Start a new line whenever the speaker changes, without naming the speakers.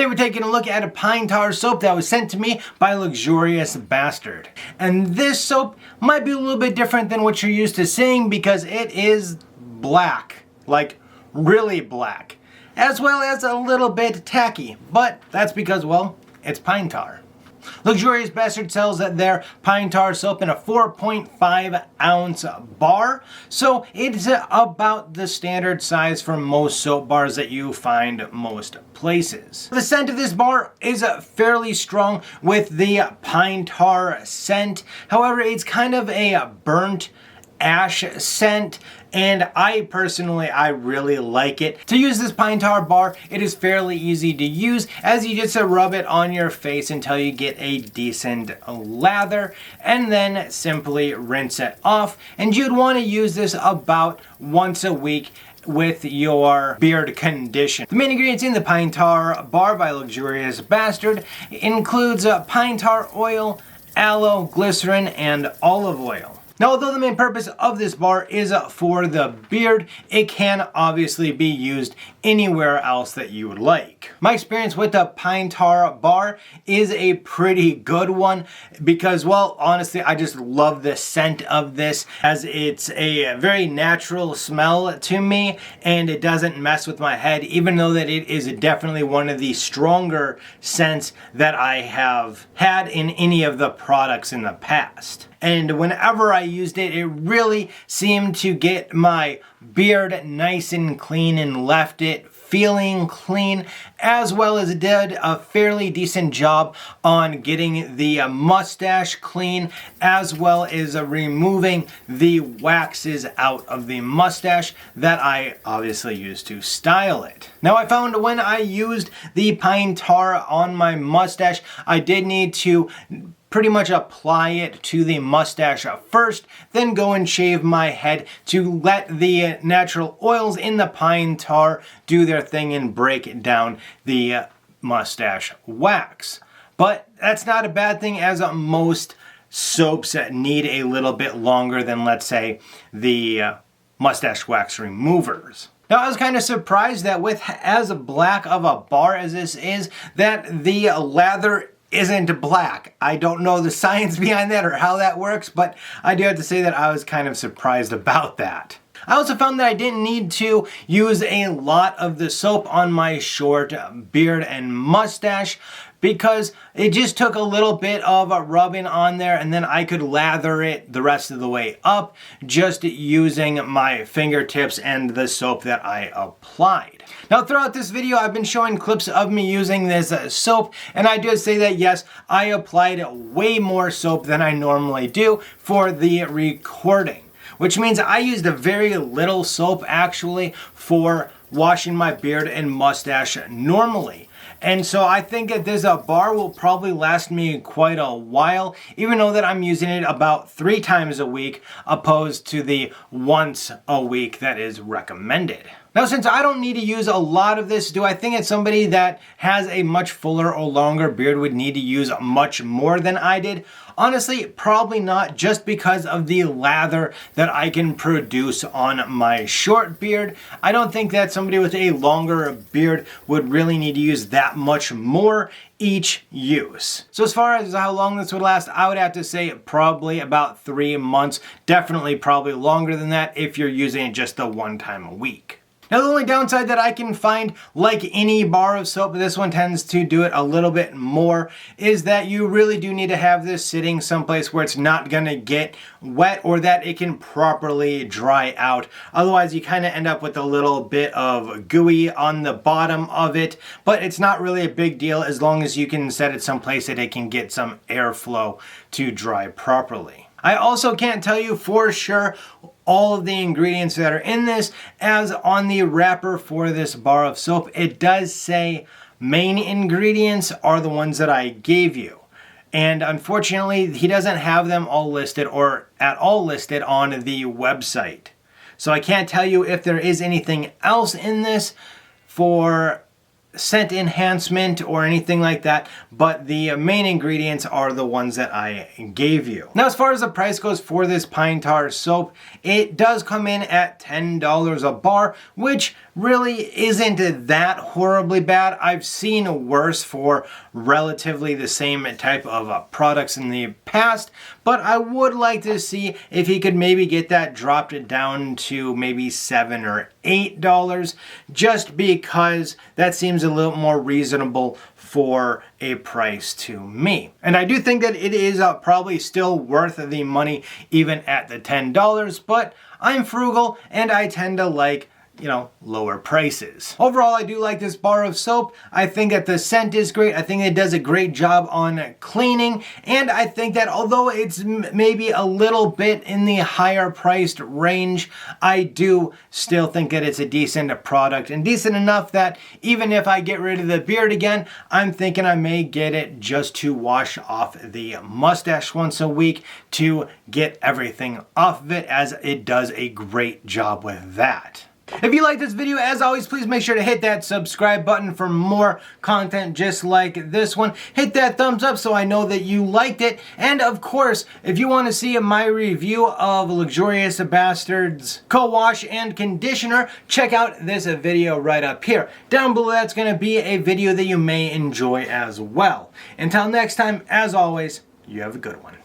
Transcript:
Today we're taking a look at a pine tar soap that was sent to me by Luxurious Basterd. And this soap might be a little bit different than what you're used to seeing because it is black, like really black, as well as a little bit tacky, but that's because, well, it's pine tar. Luxurious Basterd sells their pine tar soap in a 4.5 ounce bar, so it's about the standard size for most soap bars that you find most places. The scent of this bar is fairly strong with the pine tar scent. However, it's kind of a burnt ash scent, and I really like it. To use this pine tar bar, it is fairly easy to use as you just rub it on your face until you get a decent lather and then simply rinse it off. And you'd want to use this about once a week with your beard condition. The main ingredients in the pine tar bar by Luxurious Basterd includes pine tar oil, aloe, glycerin, and olive oil. Now, although the main purpose of this bar is for the beard, it can obviously be used anywhere else that you would like. My experience with the pine tar bar is a pretty good one because, well, honestly, I just love the scent of this as it's a very natural smell to me and it doesn't mess with my head, even though that it is definitely one of the stronger scents that I have had in any of the products in the past. And whenever I used it, it really seemed to get my beard nice and clean and left it feeling clean, as well as it did a fairly decent job on getting the mustache clean, as well as removing the waxes out of the mustache that I obviously used to style it. Now, I found when I used the pine tar on my mustache, I did need to pretty much apply it to the mustache first, then go and shave my head to let the natural oils in the pine tar do their thing and break down the mustache wax. But that's not a bad thing, as most soaps need a little bit longer than, let's say, the mustache wax removers. Now, I was kind of surprised that with as black of a bar as this is, that the lather isn't black. I don't know the science behind that or how that works, but I do have to say that I was kind of surprised about that. I also found that I didn't need to use a lot of the soap on my short beard and mustache because it just took a little bit of a rubbing on there and then I could lather it the rest of the way up just using my fingertips and the soap that I applied. Now, throughout this video, I've been showing clips of me using this soap, and I do say that yes, I applied way more soap than I normally do for the recording, which means I used a very little soap actually for washing my beard and mustache normally. And so I think that this bar will probably last me quite a while, even though that I'm using it about 3 times a week opposed to the once a week that is recommended. Now, since I don't need to use a lot of this, do I think that somebody that has a much fuller or longer beard would need to use much more than I did? Honestly, probably not, just because of the lather that I can produce on my short beard. I don't think that somebody with a longer beard would really need to use that much more each use. So as far as how long this would last, I would have to say probably about 3 months. Definitely probably longer than that if you're using it just the one time a week. Now, the only downside that I can find, like any bar of soap, but this one tends to do it a little bit more, is that you really do need to have this sitting someplace where it's not gonna get wet or that it can properly dry out. Otherwise, you kind of end up with a little bit of gooey on the bottom of it, but it's not really a big deal as long as you can set it someplace that it can get some airflow to dry properly. I also can't tell you for sure all of the ingredients that are in this, as on the wrapper for this bar of soap, it does say main ingredients are the ones that I gave you. And unfortunately, he doesn't have them all listed or at all listed on the website. So I can't tell you if there is anything else in this for scent enhancement or anything like that, but the main ingredients are the ones that I gave you. Now, as far as the price goes for this pine tar soap, it does come in at $10 a bar, which really isn't that horribly bad. I've seen worse for relatively the same type of products in the past, but I would like to see if he could maybe get that dropped down to maybe $7 or $8, just because that seems a little more reasonable for a price to me. And I do think that it is probably still worth the money even at the $10, but I'm frugal and I tend to like, you know, lower prices. Overall, I do like this bar of soap. I think that the scent is great. I think it does a great job on cleaning. And I think that although it's maybe a little bit in the higher priced range, I do still think that it's a decent product and decent enough that even if I get rid of the beard again, I'm thinking I may get it just to wash off the mustache once a week to get everything off of it, as it does a great job with that. If you like this video, as always, please make sure to hit that subscribe button for more content just like this one. Hit that thumbs up so I know that you liked it. And of course, if you want to see my review of Luxurious Basterd's co-wash and conditioner, check out this video right up here. Down below, that's going to be a video that you may enjoy as well. Until next time, as always, you have a good one.